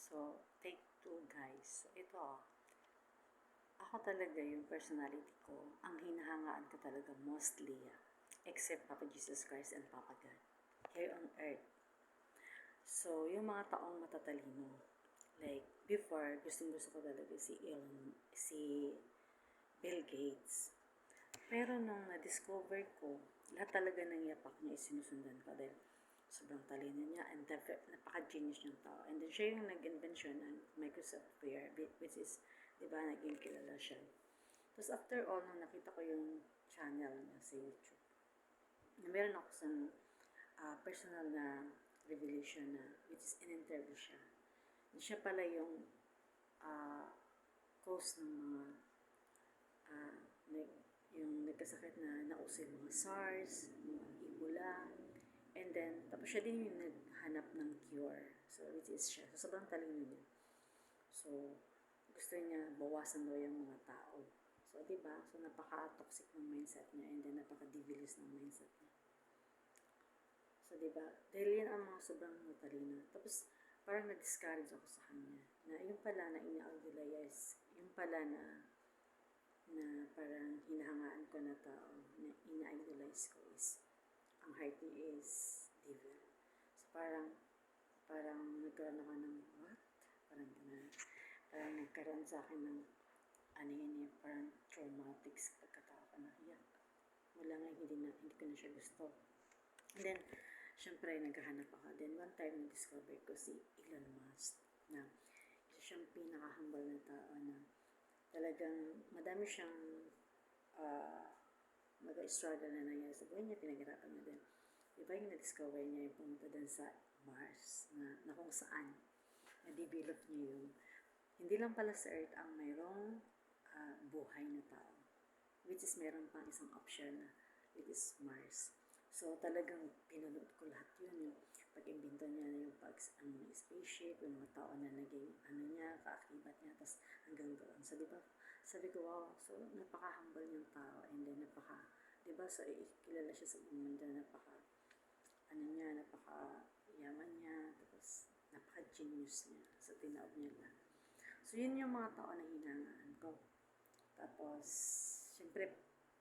So, take two guys. So, ito, ako talaga yung personality ko, ang hinahangaan ko talaga mostly, except Papa Jesus Christ and Papa God, here on earth. So, yung mga taong matatalino, like, before, gustong-gusto ko talaga si Bill Gates. Pero nung na-discover ko, lahat talaga ng yapak niya isinusundan ko dahil sobrang talino niya and napaka-genius niyang tao. And then siya yung nag-invention ng Microsoft Word, which is, di ba, naging kilala siya. Tapos after all, nung nakita ko yung channel niya sa YouTube, na meron ako sa personal na revelation na, which is in-interview siya. Siya pala yung cause ng mga uh, yung nagkasakit na nauso yung mga SARS, mga Ebola, and then, tapos siya din yung naghanap ng cure. So, which is siya. So, sobrang talino niya. So, gusto niya bawasan daw yung mga tao. So, diba? So, napaka-toxic ng mindset niya and then napaka-devious ng mindset niya. So, diba? Dahil yan ang mga sobrang matalino. Tapos, parang na-discourage ako sa kanya. Na yung pala na ina-idolize, yung pala na parang hinahangaan ko na tao, na ina-idolize ko is, ang heart niya is devil. So, parang nagkaroon ako ng, what? Parang nagkaroon sa akin ng, ano yun, parang traumatic sa pagkatao ko na, wala nga, hindi ko na siya gusto. And then, syempre, naghahanap ako. Then, one time, na-discover ko si Elon Musk, na isa siyang pinaka-humble na tao na talagang madami siyang mag-struggle na nangyari sa buhay niya, pinaghirapan niya din. Diba yung na-discover niya yung pumunta din sa Mars, na kung saan na-develop niya yung, hindi lang pala sa Earth ang mayroong buhay na tao, which is meron pang isang option na, which is Mars. So, talagang pinanood ko lahat yun, yung pag-imbento niya, yung ang mga spaceship, yung mga tao na naging, niya, kaakibat niya, tapos hanggang doon. So, diba, sabi ko, wow, so, napaka-humble niyang tao, and then diba, so, kilala siya sa mundo, napaka-yaman niya, tapos, napaka-genius niya, so, tinaob niya lang. So, yun yung mga tao na hinahangaan ko. Tapos, syempre,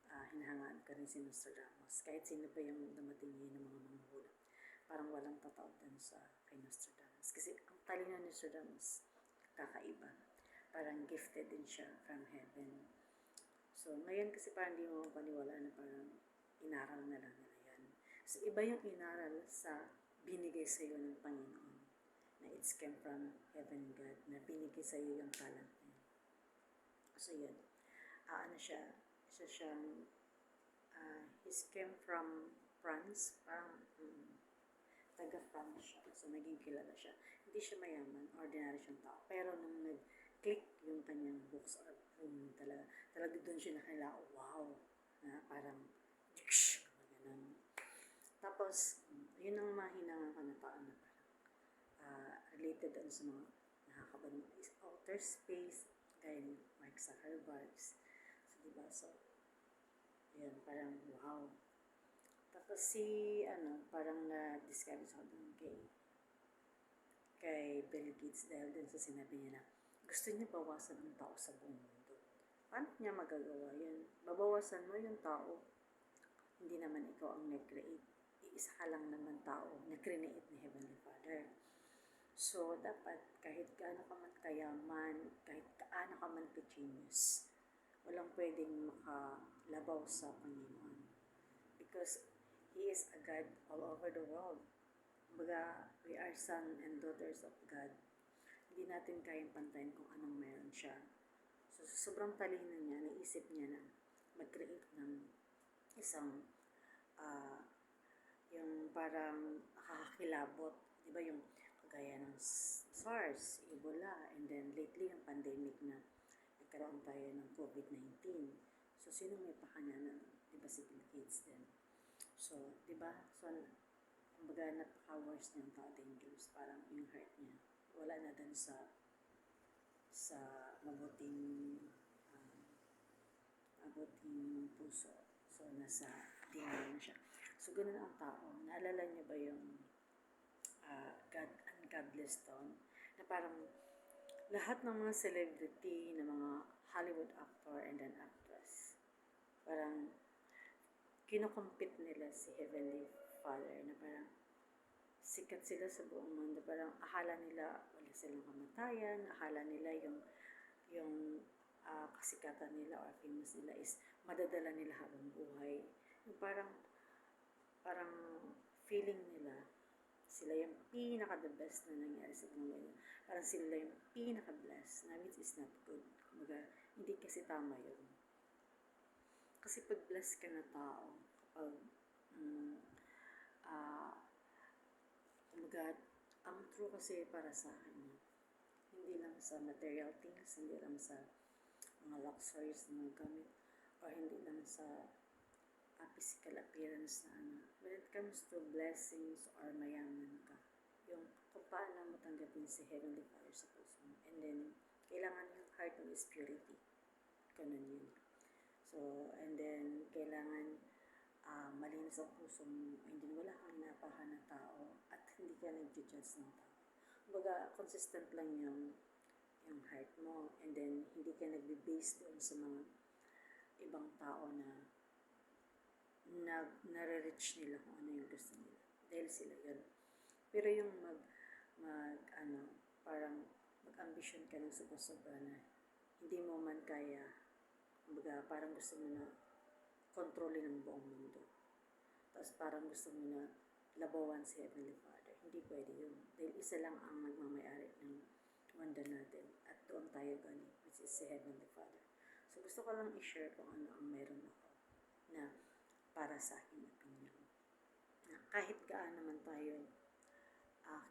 hinahangaan ko rin si Nostradamus. Kahit sino pa yung dumating ngayon ng mga manghula. Parang walang tataob din sa kay Nostradamus. Kasi ang talino ni Nostradamus, kakaiba. Parang gifted din siya from heaven. So, ngayon kasi parang hindi mo paniwala na parang inaral na lang nila yan. So, iba yung inaral sa binigay sa iyo ng Panginoon. Na it's came from heaven God, na binigay sa iyo yung talent niya. So, yun. Isa siyang, he came from France, parang taga-France siya. So, naging kilala siya. Hindi siya mayaman, ordinary siyang tao. Pero nung nag-click yung kanyang books or boom, talaga doon siya nakilala, wow, na parang, ganun. Tapos, yun ang mahinangan ko na tao na parang, related doon sa mga nakakabad ng outer space, gaya ni Mark Zuckerberg. So, diba? So, yun, parang wow. Tapos parang na-discourage ako dun kay Bill Gates dahil dun sa sinabi niya na gusto niya bawasan ang tao sa buong mundo. Paano niya magagawa yun? Babawasan mo yung tao. Hindi naman ikaw ang nag-create. Iisa ka lang naman tao na create ni Heavenly Father. So, dapat kahit gaano ka man kayaman, kahit gaano ka man ka-genius, walang pwedeng makalabaw sa Panginoon. Because He is a God all over the world. Kumbaga, we are son and daughters of God. Hindi natin kayang pantayin kung anong meron siya. So, sobrang talino niya, naisip niya na mag-create ng isang yung parang nakakakilabot. Diba yung kagaya ng SARS, Ebola, and then lately yung pandemic na nagkaroon tayo ng COVID-19. So, sino may pakanya na, diba si Bill Gates din? So, diba? So, kumbaga napaka-worst niyang tao, dangerous. Parang yung heart niya, wala na dun sa mabuting puso. So, nasa demon siya. So, ganun ang tao. Naalala niyo ba yung God and Godless Stone? na parang lahat ng mga celebrity, na mga Hollywood actor and then actress, parang kinocompete nila si Heavenly Father na parang sikat sila sa buong mundo. Parang akala nila wala silang kamatayan, akala nila yung kasikatan nila or famous nila is madadala nila habang buhay. Yung parang feeling nila sila yung pinaka-the best na nangyari sa buhay. Parang sila yung pinaka-blessed na which is not good. Kumbaga, hindi kasi tama yun. Kasi pag blessed ka na tao, kapag kumbaga, ang true kasi para sa akin, hindi lang sa material things, hindi lang sa mga luxuries na gamit, or hindi lang sa physical appearance na ano. When it comes to blessings or mayaman ka, yung kung paano mo tanggapin si Heavenly Father sa puso mo. And then, kailangan yung heart mo is purity. Ganun yun. So, and then, kailangan malinis ang puso mo, and then wala kang inapahan na tao, at hindi ka nag-judge ng tao. Kumbaga, consistent lang yung heart mo, and then hindi ka nagbe-base doon sa mga ibang tao na nare-reach nila kung ano yung gusto nila. Dahil sila yun. Pero yung parang mag-ambition ka ng sobra-sobra na hindi mo man kaya, kumbaga, parang gusto mo na kontrolin ang buong mundo. Tapos parang gusto mo na labawan si Heavenly Father. Hindi pwede yun. Dahil isa lang ang nagmamayari ng mundo natin. At doon tayo galing, which is si Heavenly Father. So gusto ko lang i-share kung ano ang meron ako na para sa aking opinion. Na kahit gaano man tayo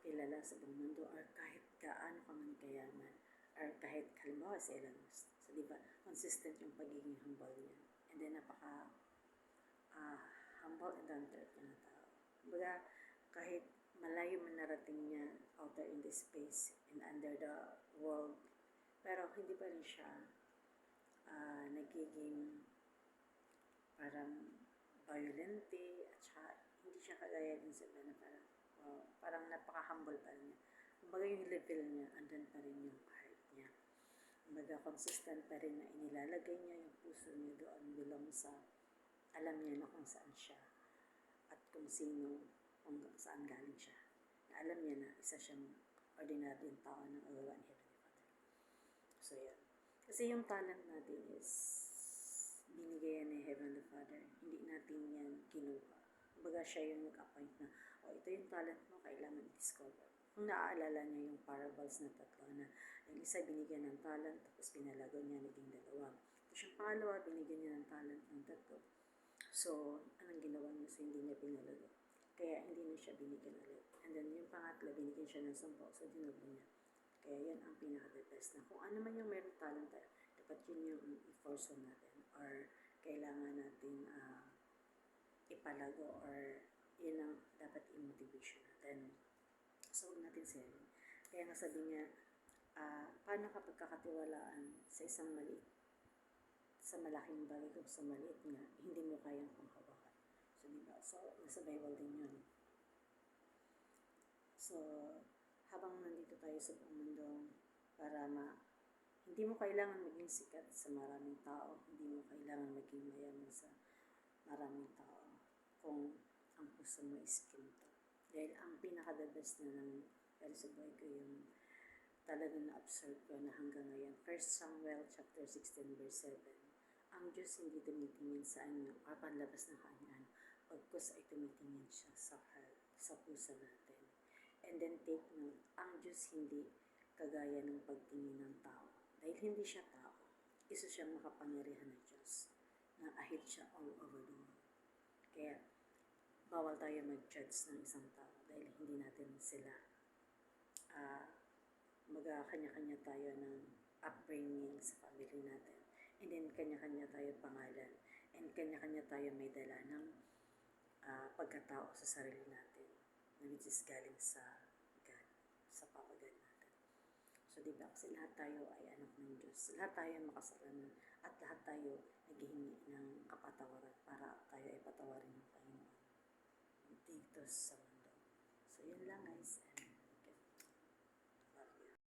kilala sa buong mundo, or kahit gaano ka man kayaman, or kahit halimbawa si Elon Musk. So diba, consistent yung pagiging humble niya. And then humble and down-to-earth na tao. Kumbaga, kahit malayo man narating niya out there in this space and under the world, pero hindi pa rin siya nagiging parang violente, at saka hindi siya kagaya din sa iba na parang napaka-humble pa rin niya. Kumbaga yung level niya, andun pa rin yung heart niya. Kumbaga consistent pa rin na inilalagay niya yung puso niya doon belong sa, alam niya na kung saan siya at kung saan galing siya. Na alam niya na isa siyang ordinaryong tao na awawa ni Heavenly Father. So yan. Kasi yung talent natin is binigay yan ni Heavenly Father. Hindi natin yan kinuha. Kumbaga siya yung nag-appoint na, ito yung talent mo, kailangan i-discover. Kung naaalala niya yung parables na tatlo na yung isa binigyan ng talent, tapos pinalago niya, naging dalawa. Tapos yung pangalawa, binigyan niya ng talent ng tatlo. So, anong ginawa niya sa hindi niya pinalago? Kaya hindi na siya binigyan ulit. And then yung pangatlo, binigyan siya ng 10, so dinubo niya. Kaya yan ang pinaka-the best na kung ano man yung meron talent tayo, dapat yun yung i-force natin or kailangan natin ipalago or yun ang dapat i-motivation natin. So, huwag natin sabihin. Kaya nga sabi niya, paano ka pagkakatiwalaan sa isang maliit, sa malaking bagay kung sa maliit nga, hindi mo kayang panghawakan. So, diba? So, nasa Bible din yun. So, habang nandito tayo sa buong mundo, para hindi mo kailangan maging sikat sa maraming tao, hindi mo kailangan maging mayaman sa maraming tao, kung ang puso mo is kinto. Dahil ang pinaka-the best na nangyari sa buhay ko yung talagang na-observe ko na hanggang ngayon. 1 Samuel chapter 16 verse 7. Ang Diyos hindi tumitingin sa anyo o panlabas ng kanyang, pagkus ay tumitingin siya sa heart, sa puso natin. And then take note, ang Diyos hindi kagaya ng pagtingin ng tao. Dahil hindi siya tao, isa siyang makapangyarihan ng Diyos, na ahit siya all over the world. Kaya, bawal tayo mag-judge ng isang tao dahil hindi natin sila kanya-kanya tayo ng upbringing sa family natin. And then, kanya-kanya tayo pangalan. And kanya-kanya tayo may dala ng pagkatao sa sarili natin, which is galing sa God, sa Papa God natin. So, diba? Kasi lahat tayo ay anak ng Diyos. Lahat tayo makasalanan at lahat tayo naghihingi ng kapatawaran para tayo ay patawarin ng Panginoon dito sa mundo. So, yun lang guys.